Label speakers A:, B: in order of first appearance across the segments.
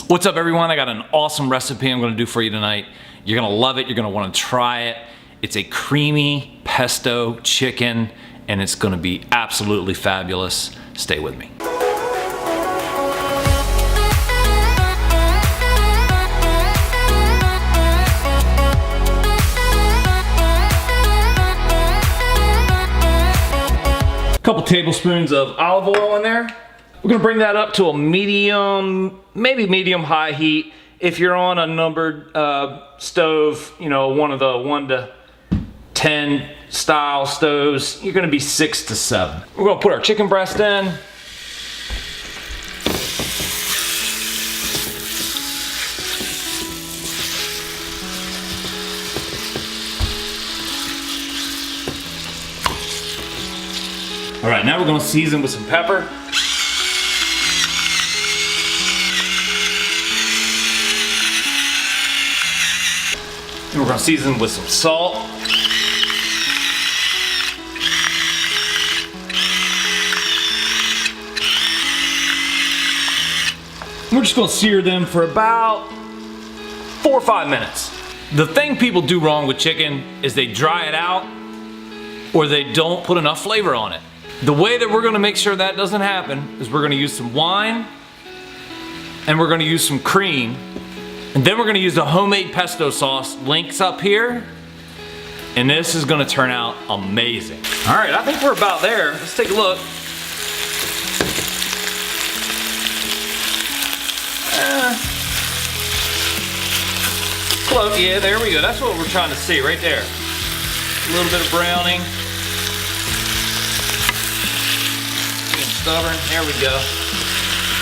A: What's up everyone? I got an awesome recipe I'm gonna do for you tonight. You're gonna love it, you're gonna wanna try it. It's a creamy pesto chicken and it's gonna be absolutely fabulous. Stay with me. Couple tablespoons of olive oil in there. We're gonna bring that up to a medium, maybe medium high heat. If you're on a numbered stove, you know, one of the 1 to 10 style stoves, you're gonna be 6 to 7. We're gonna put our chicken breast in. All right, now we're gonna season with some pepper. And we're gonna season with some salt. We're just gonna sear them for about 4 or 5 minutes. The thing people do wrong with chicken is they dry it out or they don't put enough flavor on it. The way that we're gonna make sure that doesn't happen is we're gonna use some wine and we're gonna use some cream, and then we're gonna use the homemade pesto sauce, links up here, and this is gonna turn out amazing. All right, I think we're about there. Let's take a look. Close, yeah, there we go. That's what we're trying to see right there. A little bit of browning. Stubborn. There we go.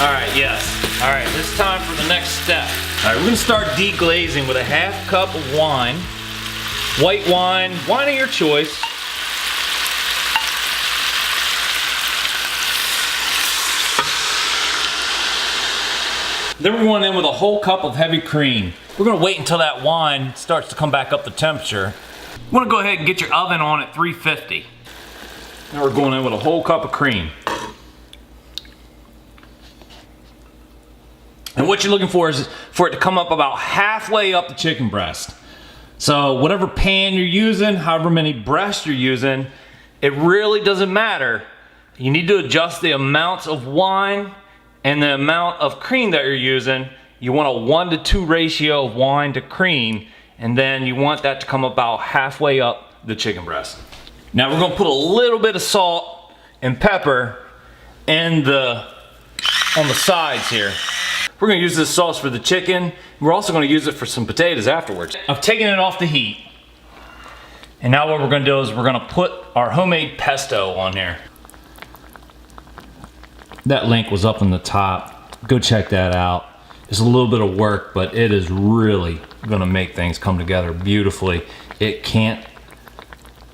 A: All right, yes. All right, it's time for the next step. All right, we're gonna start deglazing with a 1/2 cup of wine. White wine of your choice. Then we're going in with a whole cup of heavy cream. We're gonna wait until that wine starts to come back up to temperature. You wanna go ahead and get your oven on at 350. Now we're going in with a whole cup of cream. And what you're looking for is for it to come up about halfway up the chicken breast. So whatever pan you're using, however many breasts you're using, it really doesn't matter. You need to adjust the amounts of wine and the amount of cream that you're using. You want a 1 to 2 ratio of wine to cream, and then you want that to come about halfway up the chicken breast. Now we're gonna put a little bit of salt and pepper on the sides here. We're gonna use this sauce for the chicken. We're also gonna use it for some potatoes afterwards. I've taken it off the heat. And now what we're gonna do is we're gonna put our homemade pesto on there. That link was up on the top. Go check that out. It's a little bit of work, but it is really gonna make things come together beautifully.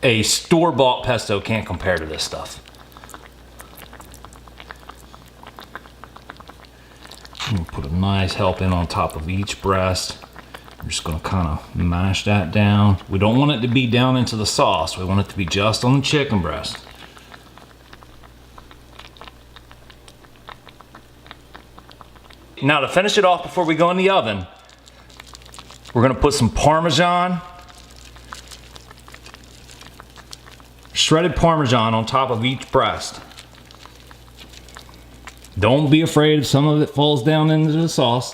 A: A store-bought pesto can't compare to this stuff. I'm gonna put a nice helping on top of each breast. I'm just gonna kind of mash that down. We don't want it to be down into the sauce. We want it to be just on the chicken breast. Now to finish it off before we go in the oven, we're gonna put some Parmesan, shredded Parmesan on top of each breast. Don't be afraid if some of it falls down into the sauce.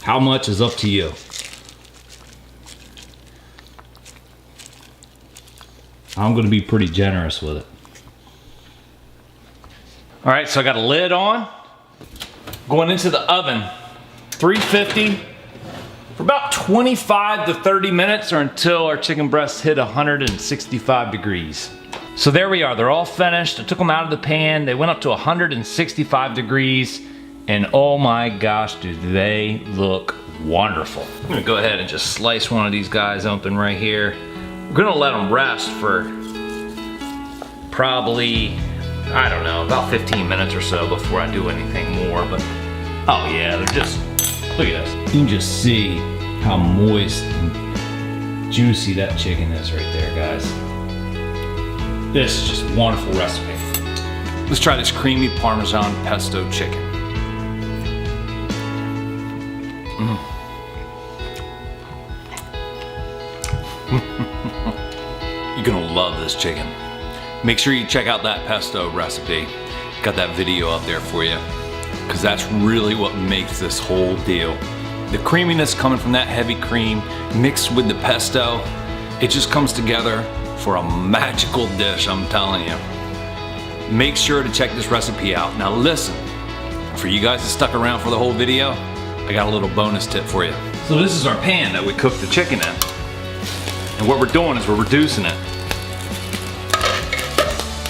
A: How much is up to you. I'm gonna be pretty generous with it. All right, so I got a lid on. Going into the oven, 350 for about 25 to 30 minutes, or until our chicken breasts hit 165 degrees. So there we are, they're all finished. I took them out of the pan. They went up to 165 degrees, and oh my gosh, do they look wonderful. I'm gonna go ahead and just slice one of these guys open right here. We're gonna let them rest for probably, I don't know, about 15 minutes or so before I do anything more, but oh yeah, they're just, look at this. You can just see how moist and juicy that chicken is right there, guys. This is just a wonderful recipe. Let's try this creamy Parmesan pesto chicken. You're gonna love this chicken. Make sure you check out that pesto recipe. Got that video up there for you, because that's really what makes this whole deal. The creaminess coming from that heavy cream mixed with the pesto, it just comes together for a magical dish, I'm telling you. Make sure to check this recipe out. Now listen, for you guys that stuck around for the whole video, I got a little bonus tip for you. So this is our pan that we cooked the chicken in. And what we're doing is we're reducing it.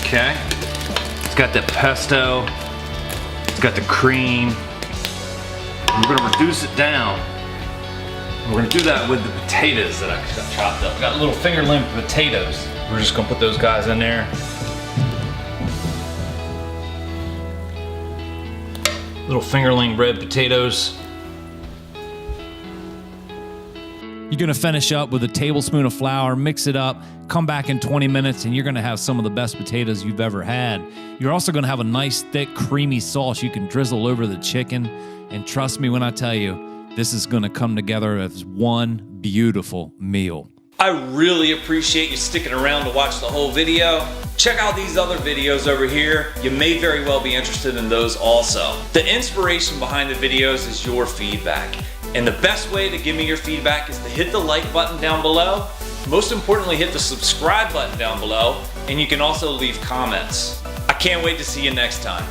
A: Okay? It's got the pesto, it's got the cream. We're gonna reduce it down. We're gonna do that with the potatoes that I got chopped up. I got little finger length potatoes. We're just gonna put those guys in there. Little fingerling red potatoes. You're gonna finish up with a tablespoon of flour, mix it up, come back in 20 minutes, and you're gonna have some of the best potatoes you've ever had. You're also gonna have a nice, thick, creamy sauce you can drizzle over the chicken. And trust me when I tell you, this is gonna come together as one beautiful meal. I really appreciate you sticking around to watch the whole video. Check out these other videos over here. You may very well be interested in those also. The inspiration behind the videos is your feedback. And the best way to give me your feedback is to hit the like button down below. Most importantly, hit the subscribe button down below. And you can also leave comments. I can't wait to see you next time.